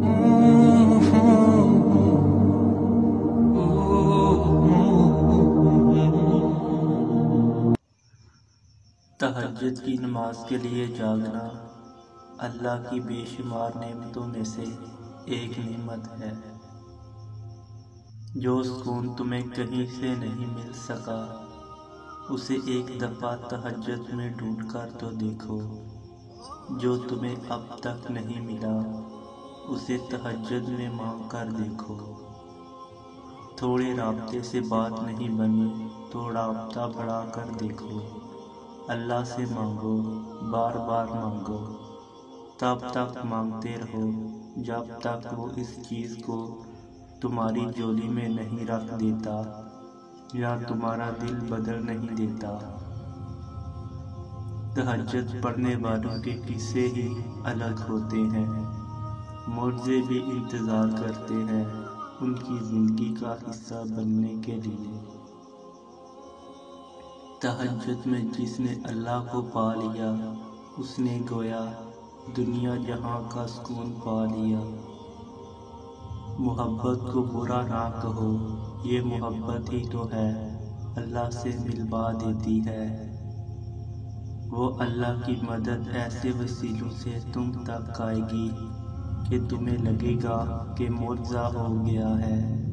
تہجد کی نماز کے لیے جاگنا اللہ کی بے شمار نعمتوں میں سے ایک نعمت ہے۔ جو سکون تمہیں کہیں سے نہیں مل سکا، اسے ایک دفعہ تہجد میں ڈھونڈ کر تو دیکھو۔ جو تمہیں اب تک نہیں ملا، اسے تہجد میں مانگ کر دیکھو۔ تھوڑے رابطے سے بات نہیں بنی تو رابطہ بڑھا کر دیکھو۔ اللہ سے مانگو، بار بار مانگو، تب تک مانگتے رہو جب تک وہ اس چیز کو تمہاری جولی میں نہیں رکھ دیتا یا تمہارا دل بدل نہیں دیتا۔ تہجد پڑھنے والوں کے قصے ہی الگ ہوتے ہیں۔ معجزے بھی انتظار کرتے ہیں ان کی زندگی کا حصہ بننے کے لیے۔ تہجد میں جس نے اللہ کو پا لیا، اس نے گویا دنیا جہاں کا سکون پا لیا۔ محبت کو برا نہ کہو، یہ محبت ہی تو ہے، اللہ سے ملوا دیتی ہے۔ وہ اللہ کی مدد ایسے وسیلوں سے تم تک آئے گی کہ تمہیں لگے گا کہ معجزہ ہو گیا ہے۔